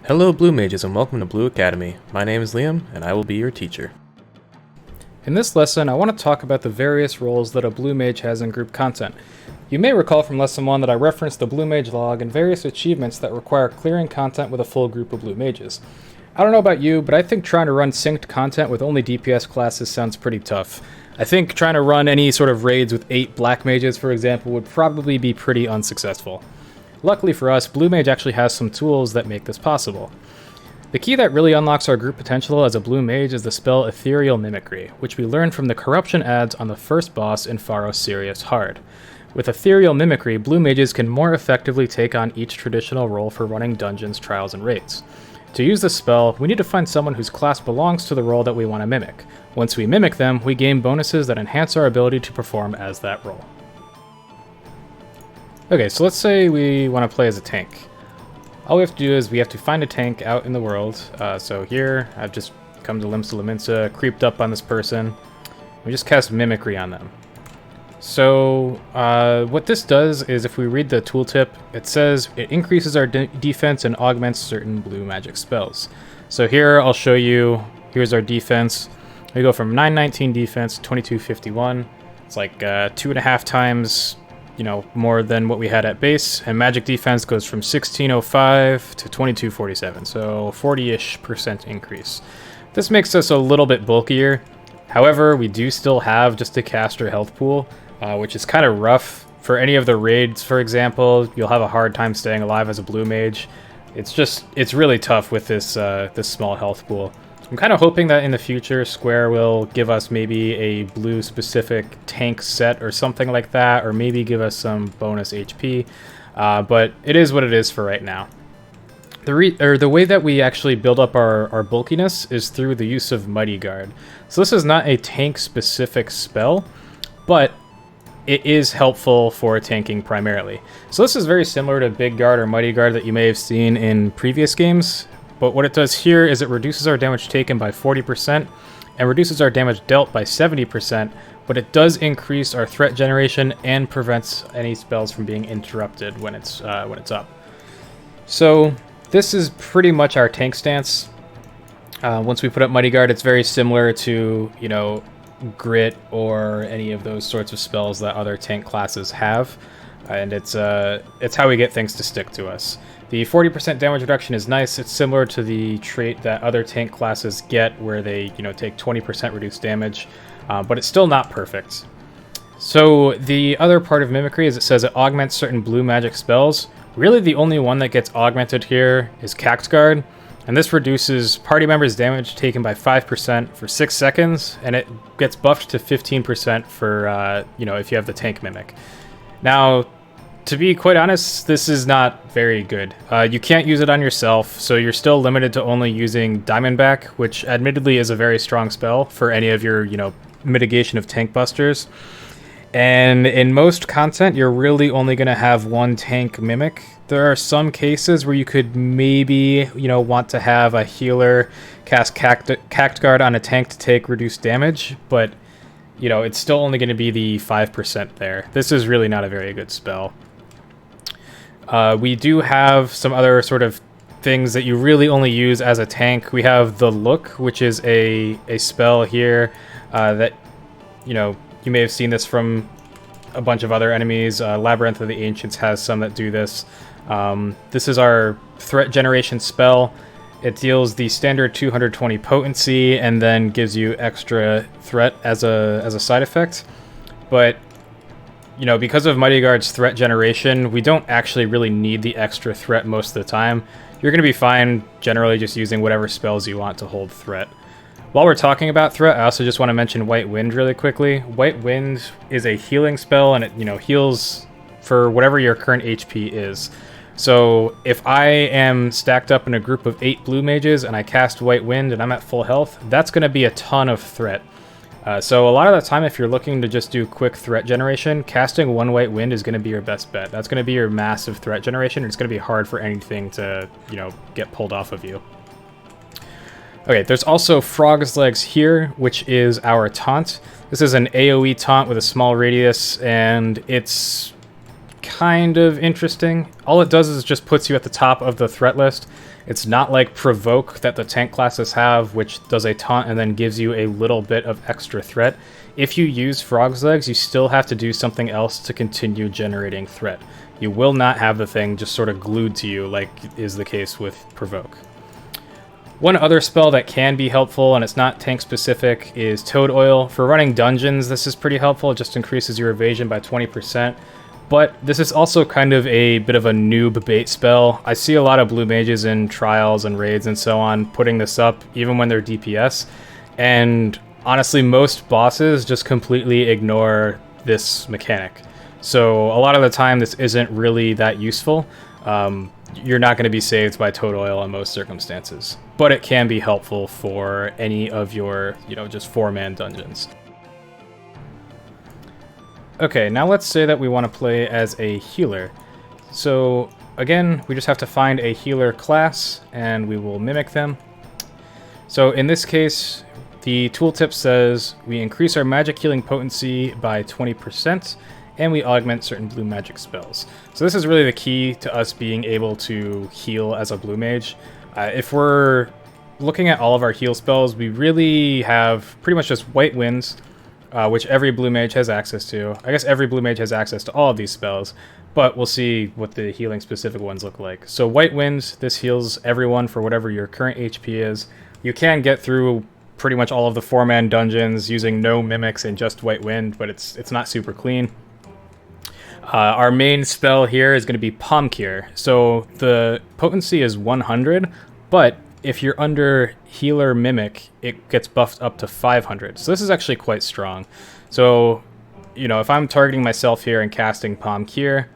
Hello Blue Mages and welcome to Blue Academy. My name is Liam and I will be your teacher. In this lesson, I want to talk about the various roles that a Blue Mage has in group content. You may recall from Lesson 1 that I referenced the Blue Mage log and various achievements that require clearing content with a full group of Blue Mages. I don't know about you, but I think trying to run synced content with only DPS classes sounds pretty tough. I think trying to run any sort of raids with 8 Black Mages, for example, would probably be pretty unsuccessful. Luckily for us, Blue Mage actually has some tools that make this possible. The key that really unlocks our group potential as a Blue Mage is the spell Aetherial Mimicry, which we learned from the corruption ads on the first boss in Pharos Sirius Hard. With Aetherial Mimicry, Blue Mages can more effectively take on each traditional role for running dungeons, trials, and raids. To use this spell, we need to find someone whose class belongs to the role that we want to mimic. Once we mimic them, we gain bonuses that enhance our ability to perform as that role. Okay, so let's say we want to play as a tank. All we have to do is we have to find a tank out in the world. So here, I've just come to Limsa Laminsa, creeped up on this person. We just cast Mimicry on them. So what this does is if we read the tooltip, it says it increases our defense and augments certain blue magic spells. So here I'll show you, here's our defense. We go from 919 defense to 2251. It's like 2.5 times more than what we had at base, and magic defense goes from 1605 to 2247, so 40-ish% increase. This makes us a little bit bulkier. However, we do still have just a caster health pool, which is kind of rough. For any of the raids, for example, you'll have a hard time staying alive as a blue mage. It's really tough with this small health pool. I'm kind of hoping that in the future Square will give us maybe a blue specific tank set or something like that, or maybe give us some bonus HP, but it is what it is for right now. The way that we actually build up our bulkiness is through the use of Mighty Guard. So this is not a tank specific spell, but it is helpful for tanking primarily. So this is very similar to Big Guard or Mighty Guard that you may have seen in previous games. But what it does here is it reduces our damage taken by 40% and reduces our damage dealt by 70%, but it does increase our threat generation and prevents any spells from being interrupted when it's up. So this is pretty much our tank stance. Once we put up Mighty Guard, it's very similar to, Grit or any of those sorts of spells that other tank classes have, and it's how we get things to stick to us. The 40% damage reduction is nice. It's similar to the trait that other tank classes get where they, take 20% reduced damage, but it's still not perfect. So the other part of Mimicry is it says it augments certain blue magic spells. Really the only one that gets augmented here is Cact Guard, and this reduces party members' damage taken by 5% for 6 seconds, and it gets buffed to 15% for, if you have the tank mimic. Now, to be quite honest, this is not very good. You can't use it on yourself, so you're still limited to only using Diamondback, which admittedly is a very strong spell for any of your, mitigation of tank busters. And in most content, you're really only going to have one tank mimic. There are some cases where you could maybe, want to have a healer cast Cact Guard on a tank to take reduced damage, but, it's still only going to be the 5% there. This is really not a very good spell. We do have some other sort of things that you really only use as a tank. We have the Look, which is a spell here that, you may have seen this from a bunch of other enemies. Labyrinth of the Ancients has some that do this. This is our threat generation spell. It deals the standard 220 potency and then gives you extra threat as a side effect. But because of Mighty Guard's threat generation, we don't actually really need the extra threat most of the time. You're going to be fine generally just using whatever spells you want to hold threat. While we're talking about threat, I also just want to mention White Wind really quickly. White Wind is a healing spell, and it heals for whatever your current HP is. So if I am stacked up in a group of 8 blue mages and I cast White Wind and I'm at full health, that's going to be a ton of threat. So a lot of the time, if you're looking to just do quick threat generation, casting one White Wind is going to be your best bet. That's going to be your massive threat generation, and it's going to be hard for anything to, get pulled off of you. Okay, there's also Frog's Legs here, which is our taunt. This is an AoE taunt with a small radius, and it's kind of interesting. All it does is just puts you at the top of the threat list. It's not like Provoke that the tank classes have, which does a taunt and then gives you a little bit of extra threat. If you use Frog's Legs, you still have to do something else to continue generating threat. You will not have the thing just sort of glued to you like is the case with Provoke. One other spell that can be helpful, and it's not tank specific, is Toad Oil. For running dungeons, this is pretty helpful. It just increases your evasion by 20%. But this is also kind of a bit of a noob bait spell. I see a lot of blue mages in trials and raids and so on putting this up, even when they're DPS. And honestly, most bosses just completely ignore this mechanic. So a lot of the time, this isn't really that useful. You're not going to be saved by Toad Oil in most circumstances. But it can be helpful for any of your, just 4-man dungeons. Okay, now let's say that we want to play as a healer. So again, we just have to find a healer class and we will mimic them. So in this case, the tooltip says we increase our magic healing potency by 20% and we augment certain blue magic spells. So this is really the key to us being able to heal as a blue mage. If we're looking at all of our heal spells, we really have pretty much just White Winds, which every blue mage has access to. I guess every blue mage has access to all of these spells, but we'll see what the healing specific ones look like. So White Winds, this heals everyone for whatever your current HP is. You can get through pretty much all of the 4-man dungeons using no mimics and just White Wind, but it's not super clean. Our main spell here is going to be Palm Cure. So the potency is 100, but if you're under Healer Mimic, it gets buffed up to 500. So this is actually quite strong. So, if I'm targeting myself here and casting Palm Cure,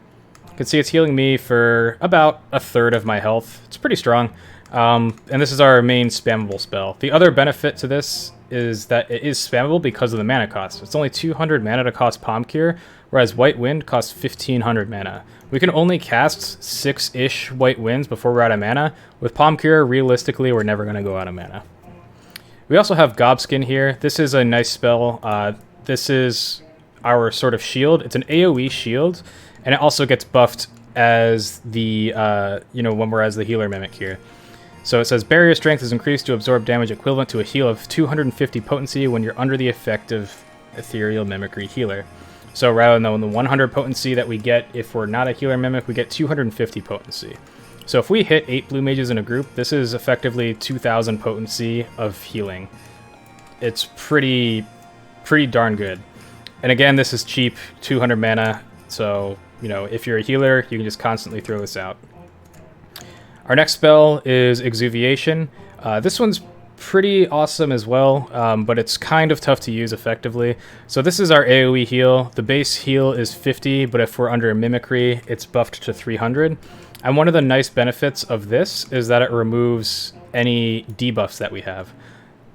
you can see it's healing me for about a third of my health. It's pretty strong. And this is our main spammable spell. The other benefit to this is that it is spammable because of the mana cost. It's only 200 mana to cost Palm Cure, whereas White Wind costs 1500 mana. We can only cast 6-ish White Winds before we're out of mana. With Palm Cure, realistically, we're never going to go out of mana. We also have Gobskin here. This is a nice spell. This is our sort of shield. It's an AoE shield, and it also gets buffed as the, when we're as the Healer Mimic here. So it says barrier strength is increased to absorb damage equivalent to a heal of 250 potency when you're under the effect of Aetherial Mimicry Healer. So rather than the 100 potency that we get if we're not a Healer Mimic, we get 250 potency. So if we hit 8 blue mages in a group, this is effectively 2000 potency of healing. It's pretty darn good. And again, this is cheap, 200 mana, so, if you're a healer, you can just constantly throw this out. Our next spell is Exuviation. This one's pretty awesome as well, but it's kind of tough to use effectively. So this is our AoE heal. The base heal is 50, but if we're under Mimicry, it's buffed to 300. And one of the nice benefits of this is that it removes any debuffs that we have.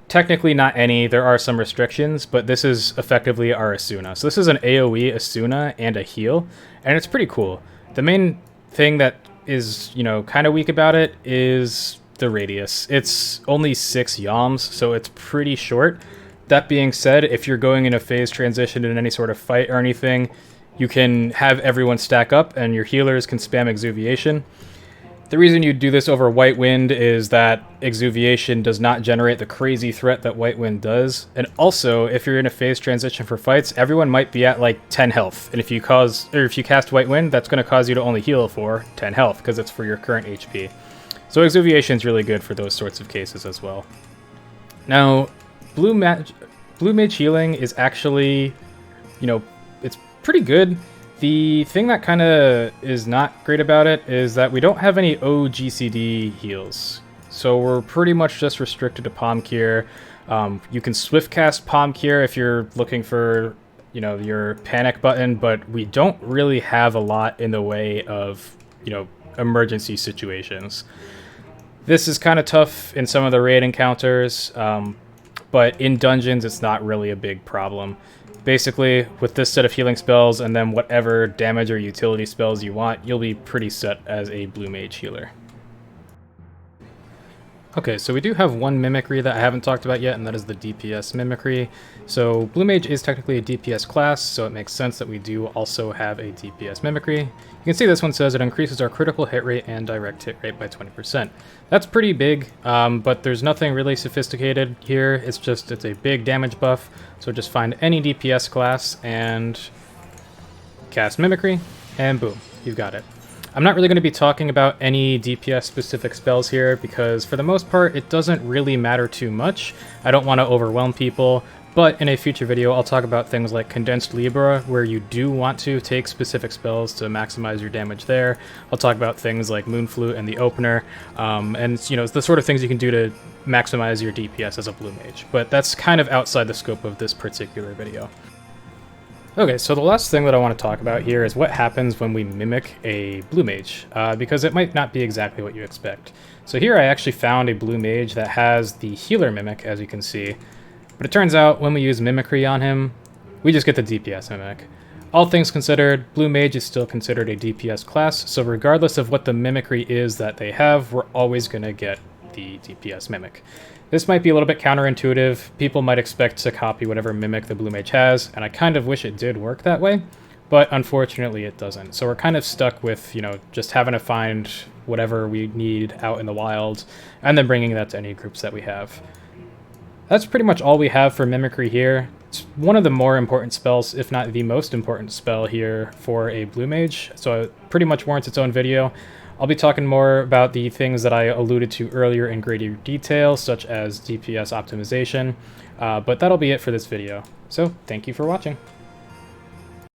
Technically not any, there are some restrictions, but this is effectively our Asuna. So this is an AoE Asuna and a heal, and it's pretty cool. The main thing that is, kind of weak about it is the radius. It's only 6 yalms, so it's pretty short. That being said, if you're going in a phase transition in any sort of fight or anything, you can have everyone stack up and your healers can spam Exuviation. The reason you do this over White Wind is that Exuviation does not generate the crazy threat that White Wind does. And also, if you're in a phase transition for fights, everyone might be at like 10 health. And if you cast White Wind, that's going to cause you to only heal for 10 health because it's for your current HP. So Exuviation is really good for those sorts of cases as well. Now, Blue Mage healing is actually, it's pretty good. The thing that kind of is not great about it is that we don't have any OGCD heals. So we're pretty much just restricted to Palm Cure. You can swift cast Palm Cure if you're looking for, your panic button, but we don't really have a lot in the way of, emergency situations. This is kind of tough in some of the raid encounters, but in dungeons it's not really a big problem. Basically, with this set of healing spells and then whatever damage or utility spells you want, you'll be pretty set as a blue mage healer. Okay, so we do have one Mimicry that I haven't talked about yet, and that is the DPS Mimicry. So Blue Mage is technically a DPS class, so it makes sense that we do also have a DPS Mimicry. You can see this one says it increases our critical hit rate and direct hit rate by 20%. That's pretty big, but there's nothing really sophisticated here. It's a big damage buff, so just find any DPS class and cast Mimicry, and boom, you've got it. I'm not really going to be talking about any DPS specific spells here because for the most part it doesn't really matter too much. I don't want to overwhelm people, but in a future video I'll talk about things like Condensed Libra where you do want to take specific spells to maximize your damage there. I'll talk about things like Moonflute and the Opener, and you know, it's the sort of things you can do to maximize your DPS as a Blue Mage, but that's kind of outside the scope of this particular video. Okay, so the last thing that I want to talk about here is what happens when we mimic a Blue Mage, because it might not be exactly what you expect. So here I actually found a Blue Mage that has the Healer Mimic, as you can see, but it turns out when we use Mimicry on him, we just get the DPS Mimic. All things considered, Blue Mage is still considered a DPS class, so regardless of what the Mimicry is that they have, we're always going to get the DPS Mimic. This might be a little bit counterintuitive. People might expect to copy whatever Mimic the Blue Mage has, and I kind of wish it did work that way, but unfortunately it doesn't. So we're kind of stuck with, you know, just having to find whatever we need out in the wild, and then bringing that to any groups that we have. That's pretty much all we have for Mimicry here. It's one of the more important spells, if not the most important spell here for a Blue Mage, so it pretty much warrants its own video. I'll be talking more about the things that I alluded to earlier in greater detail, such as DPS optimization, but that'll be it for this video. So, thank you for watching.